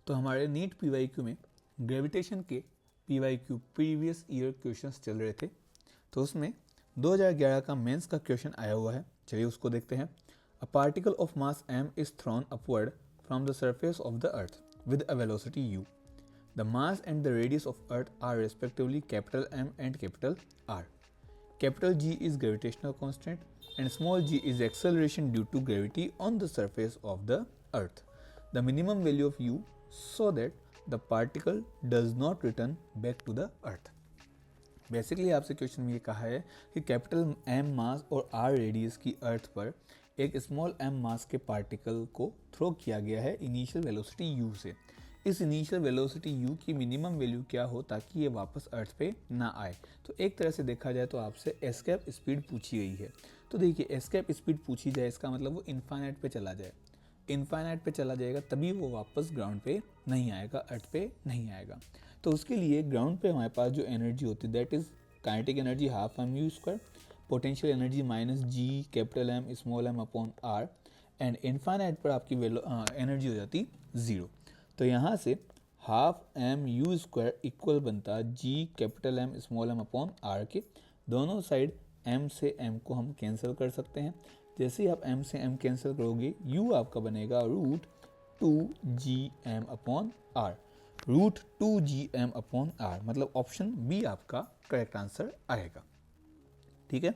तो हमारे NEET PYQ में ग्रेविटेशन के पीवाईक्यू प्रीवियस ईयर क्वेश्चंस चल रहे थे, तो उसमें 2011 का मेंस का क्वेश्चन आया हुआ है। चलिए उसको देखते हैं। A particle of mass m is throne upward from the surface of the earth with a velocity u. The mass and the radius of earth are respectively capital M and capital R. Capital G is gravitational constant and small g is acceleration due to gravity on the surface of the earth. The minimum value of u so that the particle does not return back to the earth. Basically आपसे question में ये कहा है कि capital m मास और r radius की अर्थ पर एक स्मॉल m मास के पार्टिकल को थ्रो किया गया है इनिशियल वेलोसिटी u से। इस इनिशियल वेलोसिटी u की मिनिमम वैल्यू क्या हो ताकि ये वापस अर्थ पे ना आए। तो एक तरह से देखा जाए तो आपसे एस्केप स्पीड पूछी गई है। तो देखिए एस्केप स्पीड पूछी जाए इसका मतलब वो इन्फाइनाइट पे चला जाए, इन्फाइनाइट पे चला जाएगा तभी वो वापस ग्राउंड पे नहीं आएगा, अर्थ पे नहीं आएगा। तो उसके लिए ग्राउंड पे हमारे पास जो एनर्जी होती है that is kinetic energy half M U square, potential energy minus G capital M small M upon R, and infinite पर आपकी एनर्जी हो जाती ज़ीरो। तो यहाँ से half M U square equal बनता G capital M small M upon R के। दोनों साइड एम से एम को हम कैंसिल कर सकते हैं। जैसे ही आप m से m कैंसिल करोगे u आपका बनेगा root 2gm upon R, root 2gm upon R, मतलब ऑप्शन बी आपका करेक्ट आंसर आएगा। ठीक है,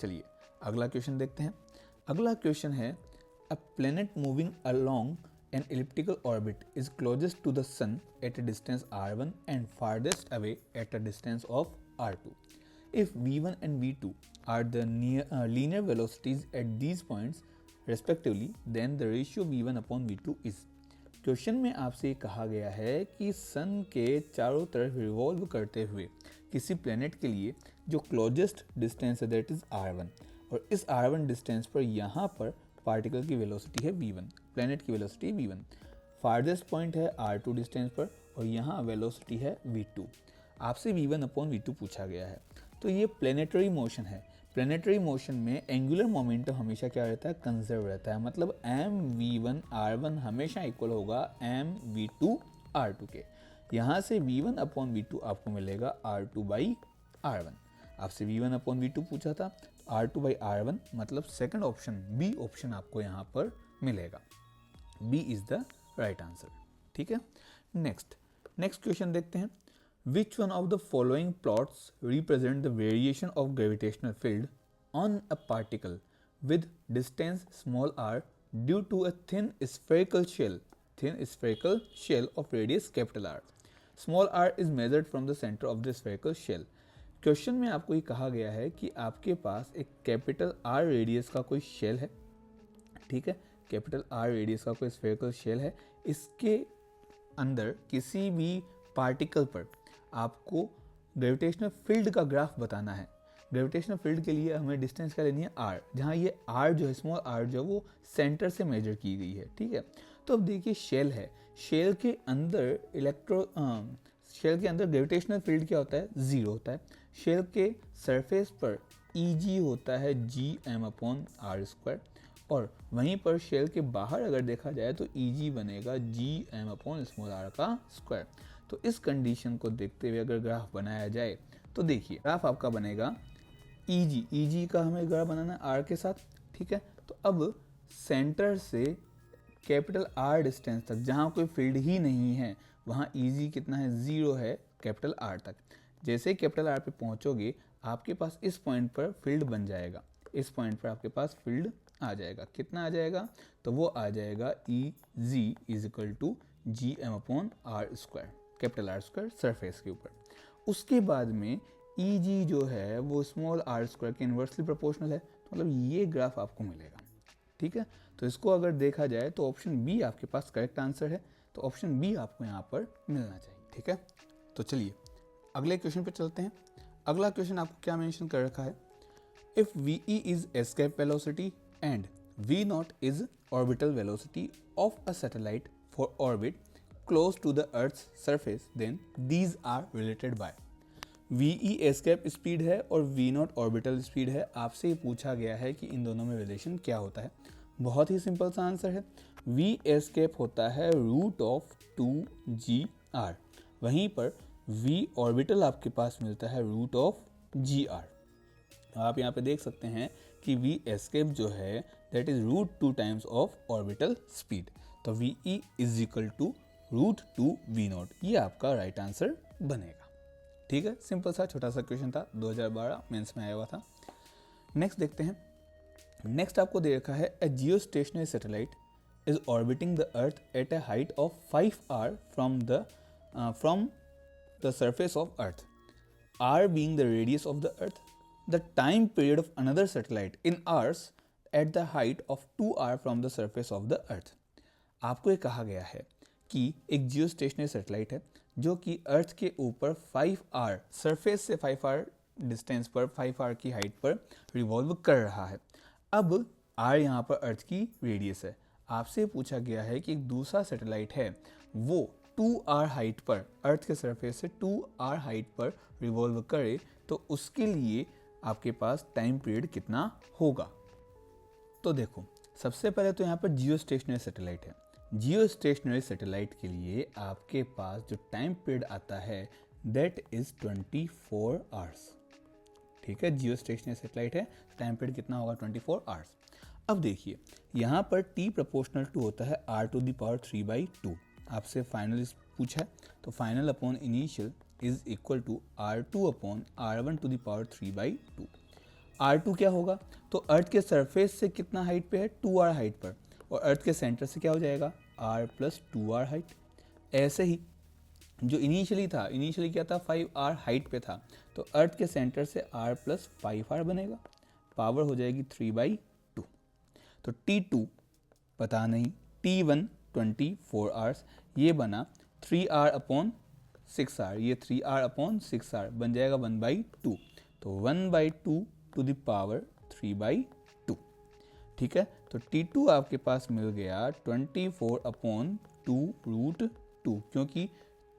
चलिए अगला क्वेश्चन देखते हैं। अगला क्वेश्चन है a planet moving along an elliptical orbit is closest to the sun at a distance r1 and farthest away at a distance of r2. If v1 and v2 are the linear velocities at these points respectively, then the ratio v1 upon v2 is. Question में आपसे ये कहा गया है कि सन के चारों तरफ रिवॉल्व करते हुए किसी प्लेनेट के लिए जो क्लोजेस्ट डिस्टेंस है दैट इज r1, और इस r1 डिस्टेंस पर यहाँ पर पार्टिकल की वेलोसिटी है v1, प्लेनेट की वेलोसिटी v1, फारदेस्ट पॉइंट है r2 डिस्टेंस पर और यहाँ वेलोसिटी है v2। आपसे v1 अपॉन v2 पूछा गया है। तो ये प्लेनेटरी मोशन है। प्लेनेटरी मोशन में एंगुलर मोमेंटम हमेशा क्या रहता है, कंजर्व रहता है, मतलब एम v1 r1 हमेशा इक्वल होगा एम v2 r2 के। यहाँ से v1 अपॉन v2 आपको मिलेगा r2 बाई r1। आपसे v1 अपॉन v2 पूछा था, r2 बाई r1 मतलब सेकंड ऑप्शन बी ऑप्शन आपको यहाँ पर मिलेगा। B is the right answer. ठीक है, नेक्स्ट क्वेश्चन देखते हैं। Which one of the following plots represent the variation of gravitational field on a particle with distance small r due to a thin spherical shell of radius capital R? Small r is measured from the center of the spherical shell. Question में आपको ये कहा गया है कि आपके पास एक capital R radius का कोई शेल है। ठीक है, कैपिटल R रेडियस का कोई स्फेरिकल शेल है। इसके अंदर किसी भी पार्टिकल पर आपको ग्रेविटेशनल फील्ड का ग्राफ बताना है। ग्रेविटेशनल फील्ड के लिए हमें डिस्टेंस क्या लेनी है r, जहाँ ये r जो है स्मॉल r जो है वो सेंटर से मेजर की गई है। ठीक है, तो अब देखिए शेल है, शेल के अंदर ग्रेविटेशनल फील्ड क्या होता है, ज़ीरो होता है। शेल के सरफेस पर Eg होता है gm अपॉन आर स्क्वायर, और वहीं पर शेल के बाहर अगर देखा जाए तो Eg बनेगा gm अपॉन स्मॉल r का स्क्वायर। तो इस कंडीशन को देखते हुए अगर ग्राफ बनाया जाए तो देखिए ग्राफ आपका बनेगा Eg का हमें ग्राफ बनाना है r के साथ। ठीक है, तो अब सेंटर से कैपिटल R डिस्टेंस तक जहाँ कोई फील्ड ही नहीं है वहाँ Eg कितना है, ज़ीरो है कैपिटल R तक। जैसे ही कैपिटल R पे पहुँचोगे आपके पास इस पॉइंट पर फील्ड बन जाएगा, इस पॉइंट पर आपके पास फील्ड आ जाएगा। कितना आ जाएगा, तो वो आ जाएगा Eg is equal to gm upon R square, capital R square surface के ऊपर। उसके बाद में Eg जो है वो स्मॉल r स्क्वायर के इन्वर्सली प्रोपोर्शनल है, तो मतलब ये ग्राफ आपको मिलेगा। ठीक है, तो इसको अगर देखा जाए तो ऑप्शन बी आपके पास करेक्ट आंसर है, तो ऑप्शन बी आपको यहाँ पर मिलना चाहिए। ठीक है, तो चलिए अगले क्वेश्चन पे चलते हैं। अगला क्वेश्चन आपको क्या मेंशन कर रखा है, if V E is escape velocity and V naught is orbital velocity of a satellite for orbit close to the earth's surface then these are related by. V E escape speed है और we not orbital speed है। आपसे ये पूछा गया है कि इन दोनों में रिलेशन क्या होता है। बहुत ही सिंपल सा आंसर है, वी एस्केप होता है रूट ऑफ 2GR, वहीं पर वी ऑर्बिटल आपके पास मिलता है रूट ऑफ GR। आप यहाँ पे देख सकते हैं कि वी एस्केप जो है that is root 2 times of orbital speed, तो V E is equal to root 2 V naught, ये आपका राइट आंसर बनेगा। ठीक है, सिंपल सा छोटा सा क्वेश्चन था, 2012 मेंस में आया हुआ था। नेक्स्ट देखते हैं। नेक्स्ट आपको दे रखा है a geostationary satellite is orbiting the earth at a height of 5R from the surface of earth, r being the radius of the earth, the time period of another satellite in hours at the height of 2R from the surface of the earth। आपको ये कहा गया है कि एक जियो stationery satellite है जो कि अर्थ के ऊपर 5R सरफेस से 5R डिस्टेंस पर 5R की हाइट पर रिवॉल्व कर रहा है। अब R यहाँ पर अर्थ की रेडियस है। आपसे पूछा गया है कि एक दूसरा सैटेलाइट है वो 2R हाइट पर अर्थ के सरफेस से 2R हाइट पर रिवॉल्व करे, तो उसके लिए आपके पास टाइम पीरियड कितना होगा। तो देखो, सबसे पहले तो यहाँ पर जियो स्टेशनरी सैटेलाइट है। जियो स्टेशनरी सैटेलाइट के लिए आपके पास जो टाइम पीरियड आता है दैट इज 24 आवर्स। ठीक है, जियो स्टेशनरी सैटेलाइट है, टाइम पीरियड कितना होगा 24 आवर्स। अब देखिए, यहाँ पर t प्रोपोर्शनल टू होता है r⁴/2। आपसे फाइनल पूछा है, तो final upon initial is equal to r2/r1⁴/2। r2 क्या होगा, तो अर्थ के सरफेस से कितना हाइट पे है 2R हाइट पर, और अर्थ के सेंटर से क्या हो जाएगा r+2R हाइट। ऐसे ही जो इनिशियली क्या था 5R हाइट पे था, तो अर्थ के सेंटर से r+5R बनेगा, पावर हो जाएगी 3/2। तो T2 पता नहीं, T1 24 आवर्स, ये बना 3R/6R, ये 3R/6R बन जाएगा 1/2, तो 1/2 टू द पावर 3/2। ठीक है, तो T2 आपके पास मिल गया 24/2√2, क्योंकि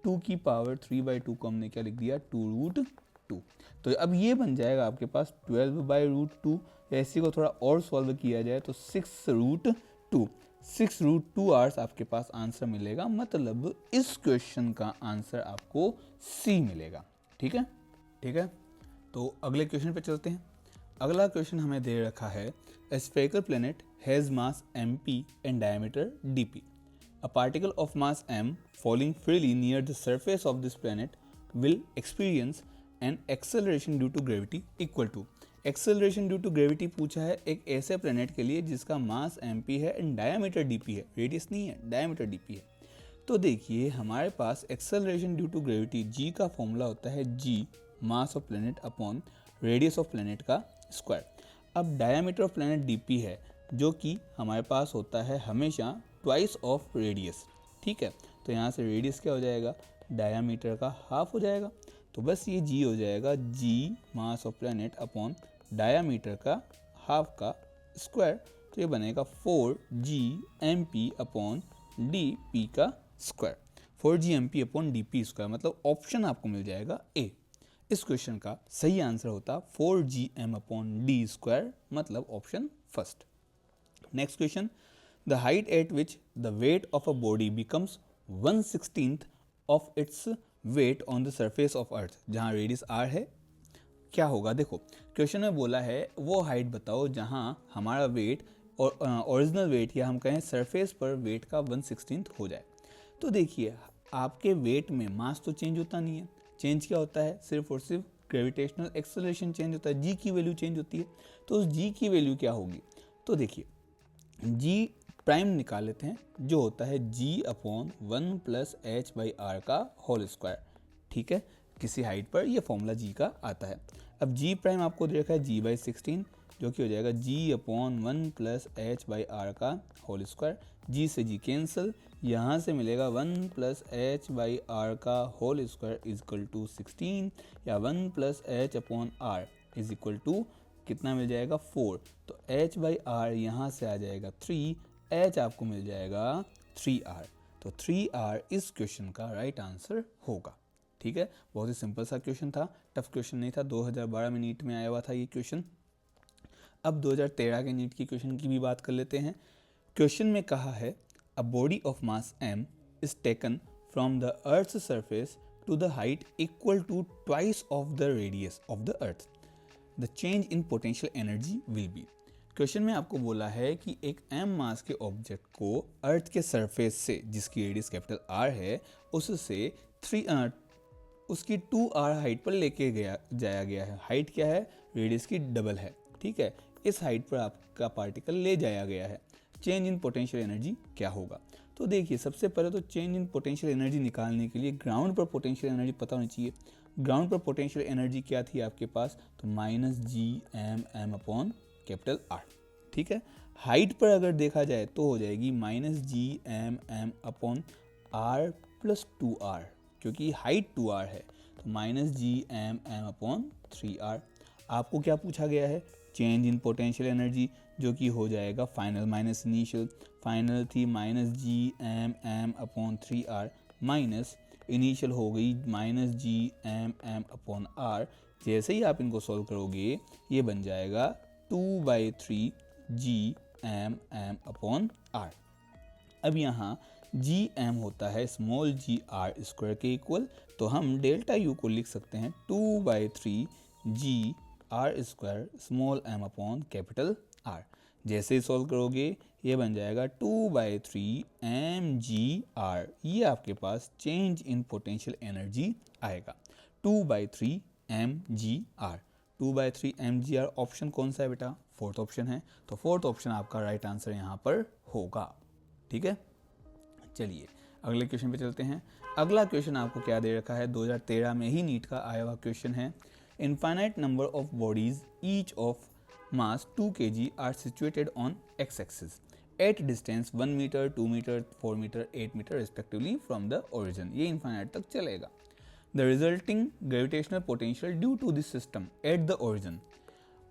2 की पावर 3/2 को हमने क्या लिख दिया 2√2। तो अब ये बन जाएगा आपके पास 12/√2, या इसी को थोड़ा और सॉल्व किया जाए तो 6√2 आवर्स आपके पास आंसर मिलेगा। मतलब इस क्वेश्चन का आंसर आपको सी मिलेगा। ठीक है, तो अगले क्वेश्चन पे चलते हैं। अगला क्वेश्चन हमें दे रखा है ए spherical planet has mass mp and diameter dp। A particle of mass m falling freely near the surface of this planet will experience an acceleration due to gravity equal to। Acceleration due to gravity पूछा है एक ऐसे planet के लिए जिसका mass mp है and diameter dp है, radius नहीं है, डायमीटर dp है। तो देखिए, हमारे पास acceleration due to gravity g का फॉर्मूला होता है g mass of planet upon radius of planet का स्क्वायर। अब डायमीटर ऑफ प्लेनेट dp है, जो कि हमारे पास होता है हमेशा ट्वाइस ऑफ रेडियस। ठीक है, तो यहाँ से रेडियस क्या हो जाएगा, डायमीटर का हाफ हो जाएगा, तो बस ये g हो जाएगा g mass of planet upon diameter का हाफ का स्क्वायर, तो ये बनेगा 4gmp अपॉन dp का square, 4gmp upon dp square. मतलब ऑप्शन आपको मिल जाएगा ए। इस क्वेश्चन का सही आंसर होता 4gm अपॉन d स्क्वायर, मतलब option first. Next question, the height eight which the weight of a body becomes 1/16 of its weight on the surface of earth, जहाँ radius r है, क्या होगा। देखो, क्वेश्चन में बोला है वो हाइट बताओ जहाँ हमारा वेट और ओरिजिनल वेट या हम कहें सरफेस पर वेट का 1/16 हो जाए। तो देखिए, आपके वेट में मास तो चेंज होता नहीं है, चेंज क्या होता है, सिर्फ और सिर्फ ग्रेविटेशनल एक्सेलरेशन चेंज होता है, जी की वैल्यू चेंज होती है। तो उस जी की वैल्यू क्या होगी, तो देखिए जी प्राइम निकाल लेते हैं, जो होता है g अपॉन 1+h/r का होल स्क्वायर। ठीक है, किसी हाइट पर ये फॉर्मूला g का आता है। अब g प्राइम आपको दे रखा है g/16, जो कि हो जाएगा g अपॉन 1+h/r का होल स्क्वायर। g से g कैंसिल, यहाँ से मिलेगा 1+h/r का whole square is equal to 16, या 1+h/r इज इक्वल टू कितना मिल जाएगा 4, तो h/r यहाँ से आ जाएगा 3, h आपको मिल जाएगा 3r, तो 3r इस क्वेश्चन का राइट आंसर होगा। ठीक है, बहुत ही सिंपल सा क्वेश्चन था, टफ क्वेश्चन नहीं था, 2012 में नीट में आया हुआ था ये क्वेश्चन। अब 2013 के नीट की क्वेश्चन की भी बात कर लेते हैं। क्वेश्चन में कहा है a body of mass m is taken from the earth's surface to the height equal to twice of the radius of the earth, the change in potential energy will be। Question में आपको बोला है कि एक m मास के object को अर्थ के surface से, जिसकी रेडियस कैपिटल r है, उससे उसकी 2r हाइट पर लेके जाया गया है। हाइट क्या है? रेडियस की डबल है, ठीक है। इस हाइट पर आपका पार्टिकल ले जाया गया है। चेंज इन पोटेंशियल एनर्जी क्या होगा? तो देखिए, सबसे पहले तो चेंज इन पोटेंशियल एनर्जी निकालने के लिए ग्राउंड पर पोटेंशियल एनर्जी पता होनी चाहिए। ग्राउंड पर पोटेंशियल एनर्जी क्या थी आपके पास? तो -Gm अपॉन कैपिटल R, ठीक है। हाइट पर अगर देखा जाए तो हो जाएगी -Gm upon R plus 2R, क्योंकि हाइट 2R है, तो -Gm अपॉन 3R। आपको क्या पूछा गया है? चेंज इन पोटेंशियल एनर्जी, जो कि हो जाएगा फाइनल माइनस इनिशियल। फाइनल थी -Gm upon 3R minus initial हो गई -Gm अपॉन R। जैसे ही आप इनको सॉल्व करोगे ये बन जाएगा 2/3 Gm अपॉन R। अब यहाँ Gm होता है स्मॉल g r स्क्वायर के इक्वल, तो हम डेल्टा U को लिख सकते हैं 2/3 G r square small m upon capital R। जैसे ही सॉल्व करोगे ये बन जाएगा 2/3 mgr। ये आपके पास चेंज इन पोटेंशियल एनर्जी आएगा, 2/3 mgr। 2/3 mgr ऑप्शन कौन सा है बेटा? फोर्थ ऑप्शन है, तो फोर्थ ऑप्शन आपका राइट आंसर यहाँ पर होगा, ठीक है। चलिए अगले क्वेश्चन पे चलते हैं। अगला क्वेश्चन आपको क्या दे रखा है? 2013 में ही नीट का आया हुआ क्वेश्चन है। Infinite number of bodies each of mass 2 kg are situated on X axis at distance 1 metre, 2 metre, 4 metre, 8 metre respectively from the origin. ये इनफाइनाइट तक चलेगा। The resulting gravitational potential due to this system at the origin.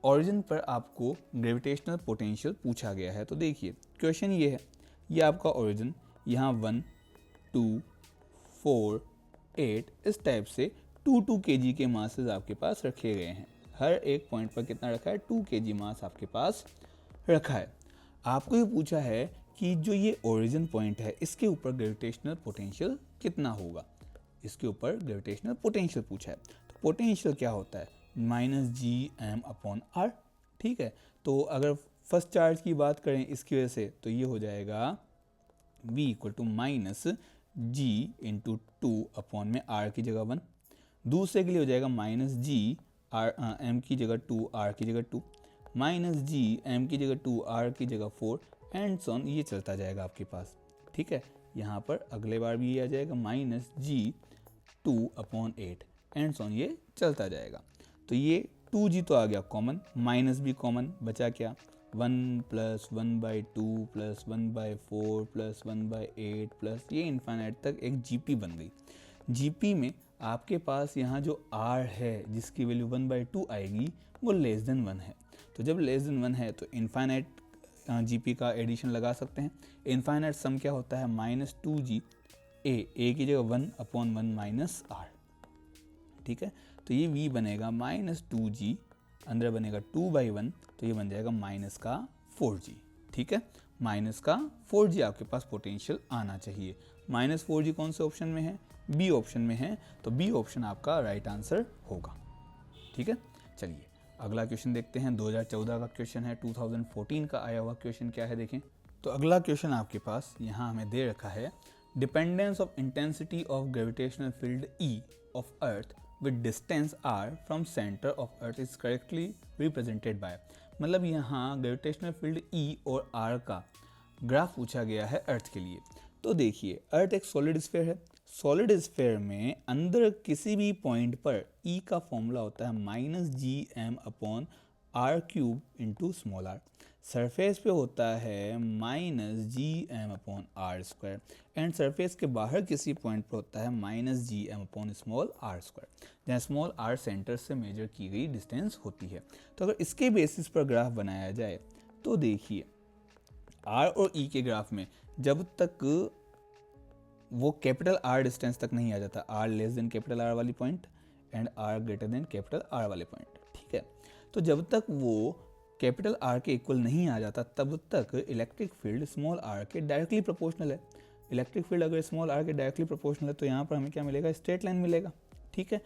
Origin पर आपको gravitational potential पूछा गया है। तो देखिए क्वेश्चन ये है, ये आपका ओरिजिन, यहाँ 1, 2, 4, 8 इस टाइप से 2 kg के मासेस आपके पास रखे गए हैं। हर एक पॉइंट पर कितना रखा है? 2 kg मास आपके पास रखा है। आपको ये पूछा है कि जो ये ओरिजिन पॉइंट है इसके ऊपर ग्रेविटेशनल पोटेंशियल कितना होगा। इसके ऊपर ग्रेविटेशनल पोटेंशियल पूछा है, तो पोटेंशियल क्या होता है? -Gm अपॉन R, ठीक है। तो अगर फर्स्ट चार्ज की बात करें इसकी वजह से, तो ये हो जाएगा V equal to -G into 2 upon में R की जगह 1। दूसरे के लिए हो जाएगा -G M की जगह 2, R की जगह 2, -G M की जगह 2, R की जगह 4 एंड सॉन। ये चलता जाएगा आपके पास, ठीक है। यहाँ पर अगले बार भी ये आ जाएगा -G2 अपॉन 8 एंड सॉन, ये चलता जाएगा। तो ये 2G तो आ गया कॉमन, माइनस भी कॉमन, बचा क्या? 1 प्लस 1/2 प्लस 1/4 प्लस 1/8 प्लस ये इनफाइनाइट तक एक GP बन गई। GP में आपके पास यहाँ जो R है जिसकी वैल्यू 1/2 आएगी वो लेस देन 1 है। तो जब लेस देन 1 है तो इनफाइनाइट GP का एडिशन लगा सकते हैं। इनफाइनाइट सम क्या होता है? -2G A की जगह 1 अपॉन 1 माइनस R, ठीक है। तो ये V बनेगा -2G, अंदर बनेगा 2/1, तो ये बन जाएगा -4G, ठीक है। -4G आपके पास पोटेंशियल आना चाहिए। -4G कौन से ऑप्शन में है? बी ऑप्शन में है, तो बी ऑप्शन आपका राइट आंसर होगा, ठीक है। चलिए अगला क्वेश्चन देखते हैं। 2014 का क्वेश्चन है, 2014 का आया हुआ क्वेश्चन क्या है देखें। तो अगला क्वेश्चन आपके पास यहाँ हमें दे रखा है, dependence of intensity of gravitational field E of earth with distance r from centre of earth is correctly represented by. मतलब यहाँ ग्रेविटेशनल फील्ड E और r का ग्राफ पूछा गया है अर्थ के लिए। तो देखिए अर्थ एक सॉलिड स्फीयर है। सॉलिड स्फीयर में अंदर किसी भी पॉइंट पर E का फॉर्मूला होता है -Gm upon r³ into small r। Surface पे होता है -Gm upon r² and surface के बाहर किसी पॉइंट पर होता है -Gm अपॉन स्मॉल r², जहाँ स्मॉल r सेंटर से मेजर की गई डिस्टेंस होती है। तो अगर इसके बेसिस पर ग्राफ बनाया जाए तो देखिए R और E के ग्राफ में जब तक वो कैपिटल R डिस्टेंस तक नहीं आ जाता, R less than capital R वाली point and R greater than capital R वाले पॉइंट, ठीक है। तो जब तक वो कैपिटल आर के इक्वल नहीं आ जाता तब तक इलेक्ट्रिक फील्ड स्मॉल आर के डायरेक्टली प्रोपोर्शनल है। इलेक्ट्रिक फील्ड अगर स्मॉल आर के डायरेक्टली प्रोपोर्शनल है तो यहाँ पर हमें क्या मिलेगा, स्ट्रेट लाइन मिलेगा। ठीक है,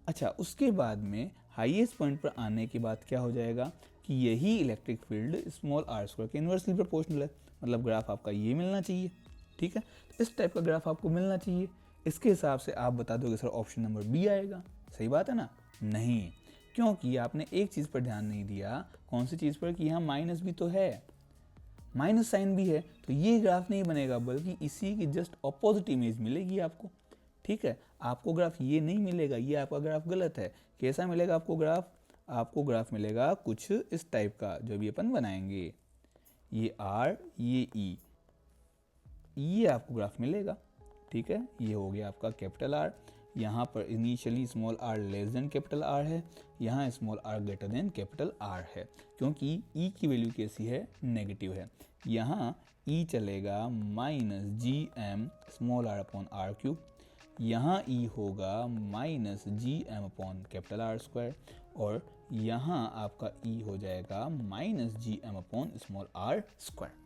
अच्छा उसके बाद में हाईएस्ट पॉइंट पर आने के बाद क्या हो जाएगा कि यही electric field small R square के इन्वर्सली प्रोपोर्शनल है, मतलब ग्राफ आपका ये मिलना चाहिए। ठीक है, तो इस टाइप का ग्राफ आपको मिलना चाहिए। इसके हिसाब से आप बता दोगे सर ऑप्शन नंबर बी आएगा। सही बात है ना? नहीं, क्योंकि आपने एक चीज़ पर ध्यान नहीं दिया। कौन सी चीज़ पर? कि यहाँ माइनस भी तो है, माइनस साइन भी है, तो ये ग्राफ नहीं बनेगा बल्कि इसी की जस्ट अपोजिट इमेज मिलेगी आपको। ठीक है, आपको ग्राफ ये नहीं मिलेगा, ये आपका ग्राफ गलत है। कैसा मिलेगा आपको ग्राफ? आपको ग्राफ मिलेगा कुछ इस टाइप का जो भी अपन बनाएंगे, ये आर ये ई, ये आपको ग्राफ मिलेगा। ठीक है, ये हो गया आपका कैपिटल आर। यहाँ पर initially small R less than capital R है, यहाँ small R greater than capital R है, क्योंकि ई की वैल्यू कैसी है? नेगेटिव है। यहाँ ई चलेगा minus G M small R upon R cube, यहाँ ई होगा minus G M upon capital R square, और यहाँ आपका ई हो जाएगा minus G M upon small R square.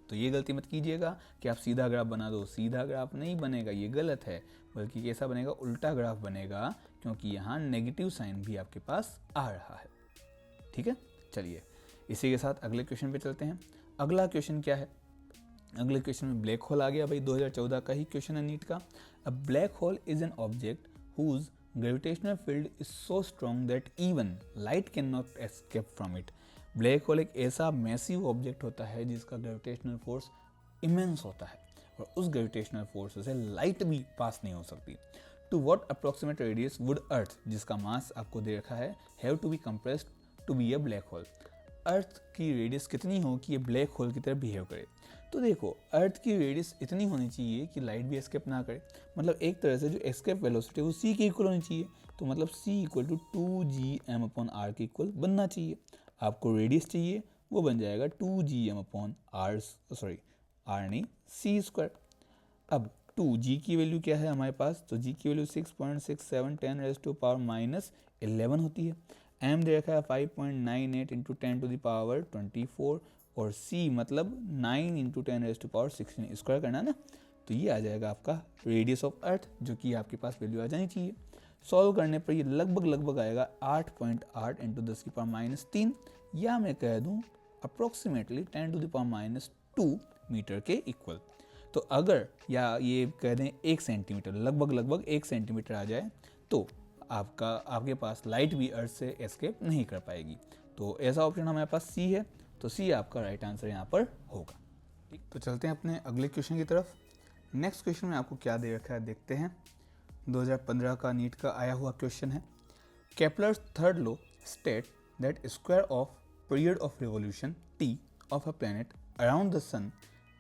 तो ये गलती मत कीजिएगा कि आप सीधा ग्राफ बना दो, सीधा ग्राफ नहीं बनेगा, ये गलत है, बल्कि कैसा बनेगा? उल्टा ग्राफ बनेगा, क्योंकि यहाँ नेगेटिव साइन भी आपके पास आ रहा है। ठीक है, चलिए इसी के साथ अगले क्वेश्चन पे चलते हैं। अगला क्वेश्चन क्या है? अगले क्वेश्चन में ब्लैक होल आ गया भाई, 2014 का ही क्वेश्चन है नीट का। A black hole is an object whose gravitational field is so strong that even light can not escape from it. Black hole एक ऐसा मैसिव ऑब्जेक्ट होता है जिसका ग्रेविटेशनल फोर्स इमेंस होता है, और उस ग्रेविटेशनल फोर्स से लाइट भी पास नहीं हो सकती। To what approximate radius would earth, जिसका मास आपको दे रखा है, have to be compressed to be a black hole. Earth की रेडियस कितनी हो कि ये ब्लैक होल की तरह बिहेव करे? तो देखो, अर्थ की रेडियस इतनी होनी चाहिए कि लाइट भी एस्केप ना करे, मतलब एक तरह से जो एस्केप वेलोसिटी है वो सी के इक्वल होनी चाहिए। तो मतलब C equal to 2gm upon R के इक्वल बनना चाहिए। आपको रेडियस चाहिए, वो बन जाएगा 2gm upon are, sorry R नहीं, सी स्क्वायर। अब 2g की वैल्यू क्या है हमारे पास? तो g की value 6.67 raise to power minus 11 होती है। m दे रखा है 5.98 इंटू 10 टू द पावर 24, और c मतलब 9 into 10 raise to power 16 square करना ना, तो ये आ जाएगा आपका रेडियस ऑफ अर्थ, जो कि आपके पास वैल्यू आ जानी चाहिए। सॉल्व करने पर ये लगभग आएगा 8.8 इंटू 10 की पावर माइनस 3, या मैं कह दूँ approximately 10 to the power minus 2 metre के इक्वल। तो अगर या ये कह दें 1 सेंटीमीटर, लगभग 1 सेंटीमीटर आ जाए तो आपके पास लाइट भी अर्थ से एस्केप नहीं कर पाएगी। तो ऐसा ऑप्शन हमारे पास सी है, तो सी आपका राइट आंसर यहाँ पर होगा। ठीक, तो चलते हैं अपने अगले क्वेश्चन की तरफ। नेक्स्ट क्वेश्चन में आपको क्या दे रखा है देखते हैं। 2015 का नीट का आया हुआ क्वेश्चन है। Kepler's third law state that square of period of revolution T of a planet around the sun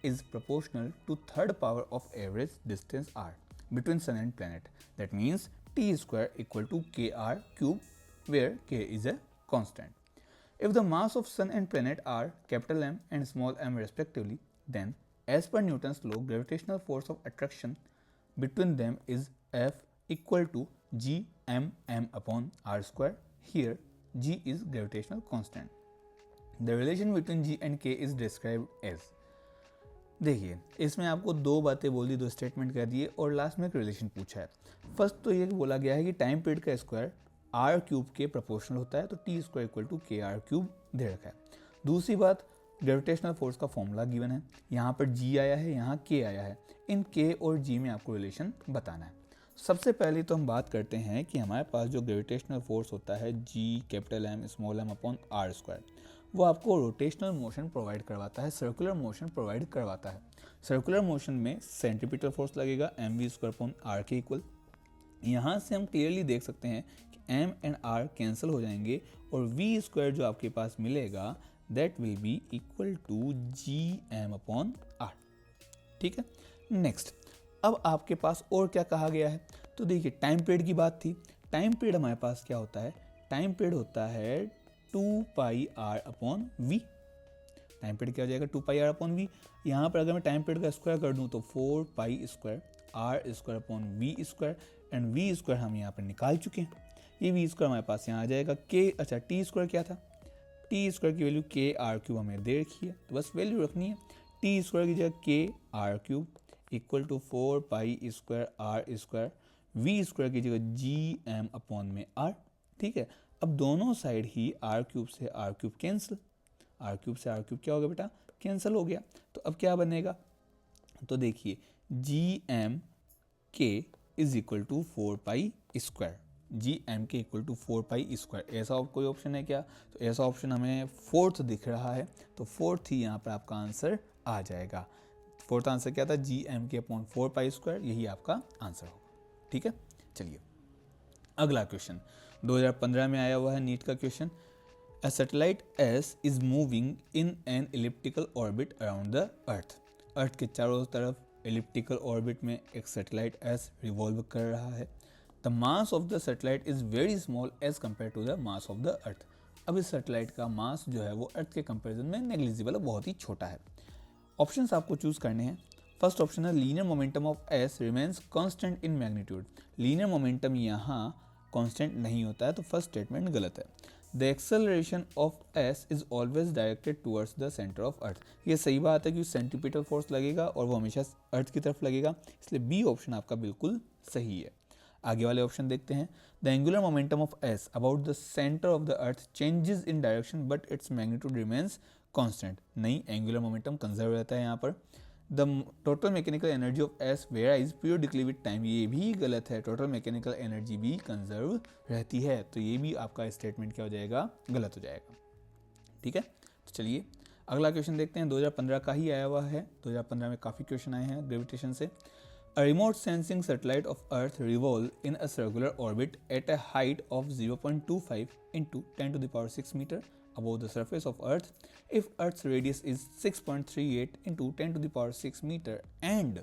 is proportional to third power of average distance r between sun and planet. That means t square equal to kr cube, where k is a constant. If the mass of sun and planet are capital M and small m respectively, then as per Newton's law, gravitational force of attraction between them is F equal to g m m upon r square. Here g is gravitational constant. The relation between g and k is described as, देखिए इसमें आपको दो बातें बोल दी, दो statement कह दिए, और लास्ट में एक रिलेशन पूछा है। फर्स्ट तो ये बोला गया है कि टाइम पीरियड का स्क्वायर आर क्यूब के प्रोपोर्शनल होता है, तो टी स्क्वायर इक्वल टू के आर क्यूब दे रखा है। दूसरी बात, ग्रेविटेशनल फोर्स का फॉर्मूला गिवन है, यहाँ पर जी आया है, यहाँ के आया है, इन के और जी में आपको रिलेशन बताना है। सबसे पहले तो हम बात करते हैं कि हमारे पास जो ग्रेविटेशनल फोर्स होता है G capital M small M upon R square, वो आपको रोटेशनल मोशन प्रोवाइड करवाता है, सर्कुलर मोशन प्रोवाइड करवाता है। सर्कुलर मोशन में सेंट्रीपिटल फोर्स लगेगा M V square upon R के इक्वल। यहाँ से हम क्लियरली देख सकते हैं कि एम एंड आर कैंसिल हो जाएंगे, और वी स्क्वायर जो आपके पास मिलेगा that will be equal to G M upon R. ठीक है, नेक्स्ट अब आपके पास और क्या कहा गया है? तो देखिए टाइम पीरियड की बात थी। टाइम पीरियड हमारे पास क्या होता है? टाइम पीरियड होता है 2 pi R upon V. Time period क्या हो जाएगा? 2 पाई आर अपॉन वी। यहाँ पर अगर मैं टाइम पीरियड का स्क्वायर कर दूँ तो 4 pi square R square upon V square, and V square हम यहाँ पर निकाल चुके हैं। ये वी स्क्वायर हमारे पास यहाँ आ जाएगा के, अच्छा टी स्क्वायर क्या था? टी स्क्वायर की वैल्यू के आर क्यूब हमें दे रखी है, तो बस वैल्यू रखनी है। टी स्क्वायर की जगह K R cube equal to 4 pi square R square, V square की जगह जी एम अपॉन में आर। ठीक है, अब दोनों साइड ही आर क्यूब से R cube cancel, R cube से आर क्यूब क्या हो गया बेटा, कैंसिल हो गया। तो अब क्या बनेगा, तो देखिए G M K is equal to 4 pi square, G M K equal to 4 pi square. ऐसा कोई ऑप्शन है क्या, तो ऐसा ऑप्शन हमें फोर्थ दिख रहा है, तो फोर्थ ही यहाँ पर आपका आंसर आ जाएगा। फोर्थ आंसर क्या था, जी एम के अपॉन 4 पाई स्क्वायर, यही आपका आंसर होगा। ठीक है, चलिए अगला क्वेश्चन 2015 में आया हुआ है नीट का question. A satellite S is moving in an elliptical orbit around the Earth. अर्थ के चारों तरफ elliptical orbit में एक satellite S revolve कर रहा है। The mass of the satellite is very small as compared to the mass of the Earth. अब इस सैटेलाइट का मास जो है वो अर्थ के कंपैरिजन में नेग्लिजिबल, बहुत ही छोटा है। ऑप्शंस आपको चूज करने हैं। फर्स्ट ऑप्शन है linear momentum of S remains constant in magnitude. Linear momentum यहाँ कांस्टेंट नहीं होता है, तो फर्स्ट स्टेटमेंट गलत है। The acceleration of S is always directed towards the centre of अर्थ। ये सही बात है कि सेंट्रीपिटल फोर्स लगेगा और वो हमेशा अर्थ की तरफ लगेगा, इसलिए बी ऑप्शन आपका बिल्कुल सही है। आगे वाले ऑप्शन देखते हैं। The angular momentum of S about the centre of the earth changes in direction but its magnitude remains constant. नहीं, एंगुलर मोमेंटम कंजर्व रहता है यहाँ पर। The total mechanical energy of S varies periodically with time, ये भी गलत है। Total mechanical energy भी कंजर्व रहती है, तो ये भी आपका स्टेटमेंट क्या हो जाएगा, गलत हो जाएगा। ठीक है, तो चलिए अगला क्वेश्चन देखते हैं। 2015 का ही आया हुआ है। 2015 में काफ़ी क्वेश्चन आए हैं ग्रेविटेशन से। A remote sensing satellite of Earth revolve in a circular orbit at a height of 0.25 into 10 to the power 6 meter above the surface of Earth. If Earth's radius is 6.38 into 10 to the power 6 meter and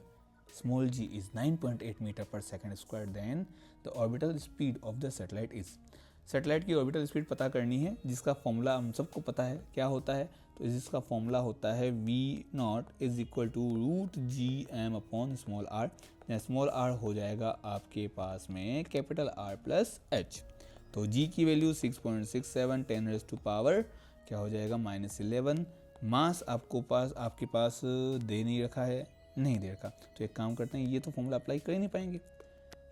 small g is 9.8 meter per second square, then the orbital speed of the satellite is. Satellite की orbital speed पता करनी है, जिसका formula हम सबको पता है क्या होता है, तो जिसका फॉर्मूला होता है v0 is equal to root G M upon small R, या स्मॉल आर हो जाएगा आपके पास में कैपिटल आर प्लस एच। तो g की वैल्यू 6.67 10 रेज़ टू पावर क्या हो जाएगा -11। मास आपके पास दे नहीं रखा है, नहीं दे रखा, तो एक काम करते हैं, ये तो फॉर्मूला अप्लाई कर ही नहीं पाएंगे,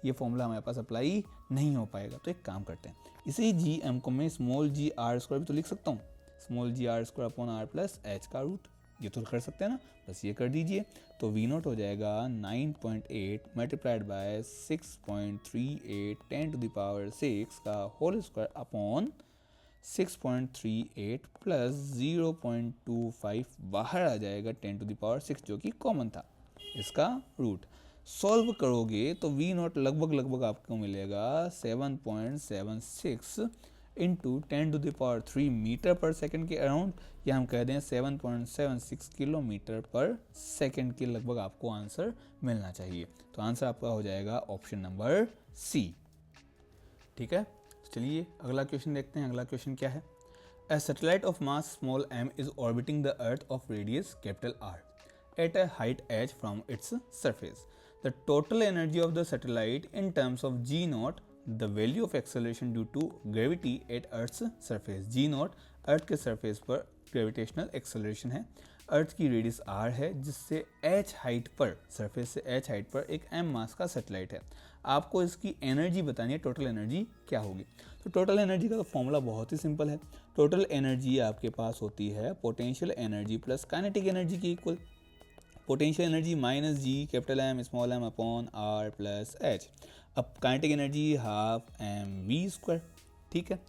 ये फॉर्मूला हमारे पास अप्लाई नहीं हो पाएगा, तो एक काम करते हैं, इसी जी एम को मैं स्मॉल जी आर स्क्वायर भी तो लिख सकता हूँ, small G R square upon R plus H का रूट, ये तो कर सकते हैं ना, बस ये कर दीजिए। तो वी नोट हो जाएगा 9.8 multiplied by 6.38 10 to the power 6 का होल स्क्वायर अपॉन 6.38 प्लस 0.25 बाहर आ जाएगा 10 टू द पावर 6 जो कि कॉमन था, इसका रूट सॉल्व करोगे तो वी नॉट लगभग आपको मिलेगा 7.76 into 10 to the power 3 metre पर सेकंड के अराउंड, या हम कह दें 7.76 किलोमीटर पर सेकंड के लगभग आपको आंसर मिलना चाहिए। तो आंसर आपका हो जाएगा ऑप्शन नंबर सी। ठीक है, चलिए अगला क्वेश्चन देखते हैं। अगला क्वेश्चन क्या है। A satellite of mass small m is orbiting the earth of radius capital R at a height h from its surface. The total energy of the satellite in terms of g naught, the value of acceleration due to gravity at earth's surface. g naught अर्थ के surface पर gravitational acceleration है, अर्थ की radius r है, जिससे h height पर, surface से h height पर एक m मास का सैटेलाइट है। आपको इसकी एनर्जी बतानी है, टोटल एनर्जी क्या होगी। तो टोटल एनर्जी का तो फॉर्मूला बहुत ही सिंपल है। टोटल एनर्जी आपके पास होती है potential energy plus kinetic energy की equal. Potential energy minus G capital M small M upon R plus H. अब kinetic energy half M V square. ठीक है,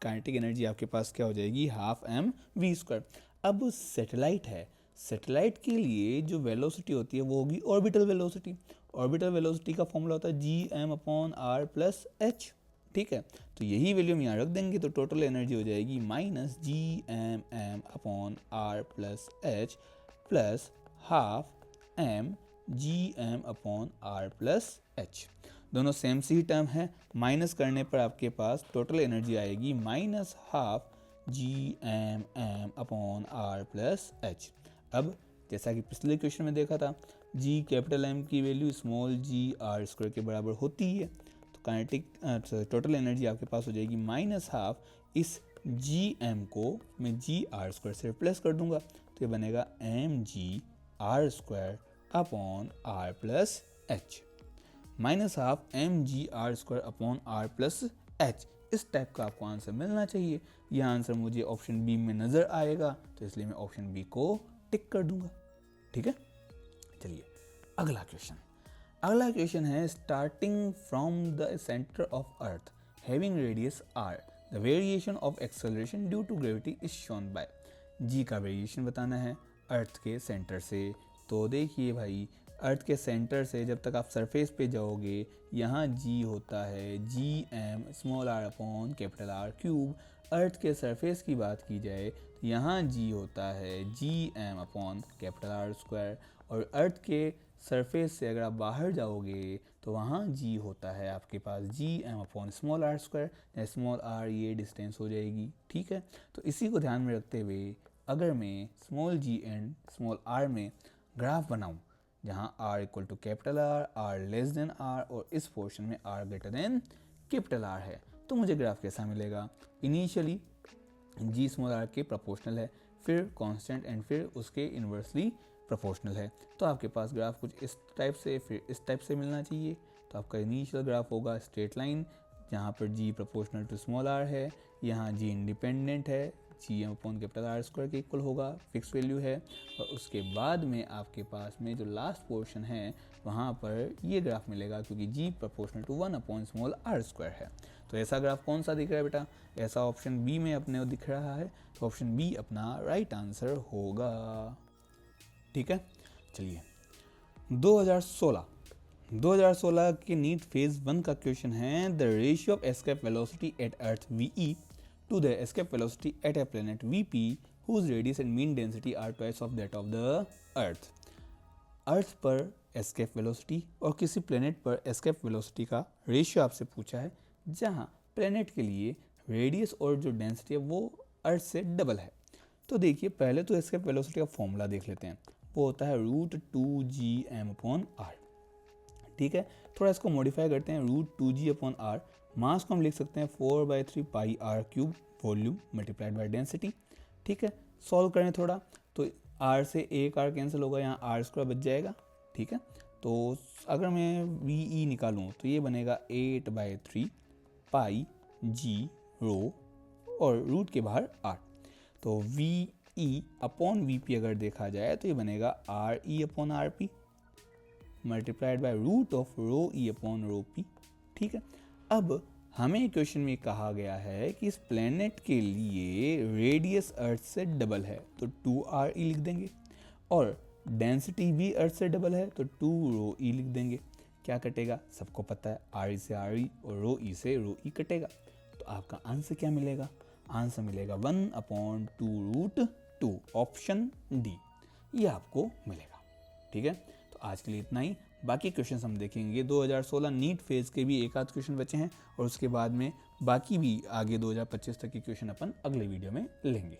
काइनेटिक एनर्जी आपके पास क्या हो जाएगी, हाफ एम वी स्क्वायर। अब सैटेलाइट है, सैटेलाइट के लिए जो वेलोसिटी होती है वो होगी ऑर्बिटल वेलोसिटी। ऑर्बिटल वेलोसिटी का फॉर्मूला होता है G M upon R plus H. ठीक है, तो यही वैल्यू हम यहाँ रख देंगे, तो टोटल एनर्जी हो जाएगी minus G M M upon R plus H plus half M G M upon R plus H. दोनों सेम सी टर्म है, माइनस करने पर आपके पास टोटल एनर्जी आएगी minus half G M M upon R plus H. अब जैसा कि पिछले क्वेश्चन में देखा था, जी कैपिटल एम की value small G R square के बराबर होती है, तो काइनेटिक टोटल एनर्जी आपके पास हो जाएगी माइनस हाफ इस जी एम को मैं जी आर स्क्वायर से रिप्लेस कर दूंगा, तो ये बनेगा M G R square upon R plus H, minus half M G R square upon R plus H. इस टाइप का आपको आंसर मिलना चाहिए। यह आंसर मुझे ऑप्शन बी में नज़र आएगा, तो इसलिए मैं ऑप्शन बी को टिक कर दूंगा। ठीक है, चलिए अगला क्वेश्चन है, starting from the centre of earth having radius R the variation of acceleration due to gravity is shown by. G का वेरिएशन बताना है अर्थ के सेंटर से। तो देखिए भाई, अर्थ के सेंटर से जब तक आप सरफेस पे जाओगे, यहाँ जी होता है G M small R upon capital R cube. Earth के सरफेस की बात की जाए तो यहाँ जी होता है G M upon capital R square, और अर्थ के सरफेस से अगर आप बाहर जाओगे तो वहाँ जी होता है आपके पास G M upon small R square. Small R ये डिस्टेंस हो जाएगी। ठीक है, तो इसी को ध्यान में रखते हुए अगर मैं small G and small R में ग्राफ बनाऊँ जहाँ r equal to capital R less than R और इस पोर्शन में R greater than capital R है, तो मुझे ग्राफ कैसा मिलेगा? इनिशियली g स्मॉल r के प्रोपोर्शनल है, फिर कांस्टेंट एंड फिर उसके इन्वर्सली प्रोपोर्शनल है। तो आपके पास ग्राफ कुछ इस टाइप से फिर इस टाइप से मिलना चाहिए। तो आपका इनिशियल ग्राफ होगा स्ट्रेट लाइन, जहाँ पर g proportional to small r है, यहाँ g इंडिपेंडेंट है, G M upon capital R square के इक्वल होगा, फिक्स वैल्यू है। और उसके बाद में आपके पास में जो लास्ट पोर्शन है वहाँ पर ये ग्राफ मिलेगा, क्योंकि G proportional to 1 upon small R square है। तो ऐसा ग्राफ कौन सा दिख रहा है बेटा? ऐसा ऑप्शन बी में अपने दिख रहा है, तो ऑप्शन बी अपना राइट आंसर होगा। ठीक है, चलिए 2016 के नीट फेज 1 का क्वेश्चन है, the ratio of escape velocity at earth V to the escape velocity at a planet VP whose radius and mean density are twice of that of the Earth। अर्थ पर escape velocity और किसी planet पर escape velocity का ratio आपसे पूछा है, जहाँ planet के लिए रेडियस और जो डेंसिटी है वो अर्थ से डबल है। तो देखिए पहले तो एस्केप वेलोसिटी का फॉर्मूला देख लेते हैं, वो होता है √2gm/r। ठीक है, थोड़ा इसको मॉडिफाई करते हैं, √2g/r। मास को हम लिख सकते हैं 4/3 पाई r cube volume multiplied by density. ठीक है, सॉल्व करें थोड़ा तो r से एक r कैंसिल होगा, यहाँ r स्क्वायर बच जाएगा। ठीक है, तो अगर मैं ve निकालूँ तो ये बनेगा 8/3 पाई g रो और रूट के बाहर r। तो ve अपॉन vp अगर देखा जाए तो ये बनेगा re/rp multiplied by root of rho E upon rho P. ठीक है, अब हमें क्वेश्चन में कहा गया है कि इस प्लेनेट के लिए रेडियस अर्थ से डबल है, तो 2re लिख देंगे, और डेंसिटी भी अर्थ से डबल है तो 2ρe लिख देंगे। क्या कटेगा? सबको पता है re से re और ρe से ρe कटेगा। तो आपका आंसर क्या मिलेगा? आंसर मिलेगा 1/2√2, ऑप्शन डी, ये आपको मिलेगा। ठीक है, तो आज के लिए इतना ही। बाकी क्वेश्चंस हम देखेंगे 2016 नीट फेज के भी एक आध क्वेश्चन बचे हैं, और उसके बाद में बाकी भी आगे 2025 तक के क्वेश्चन अपन अगले वीडियो में लेंगे।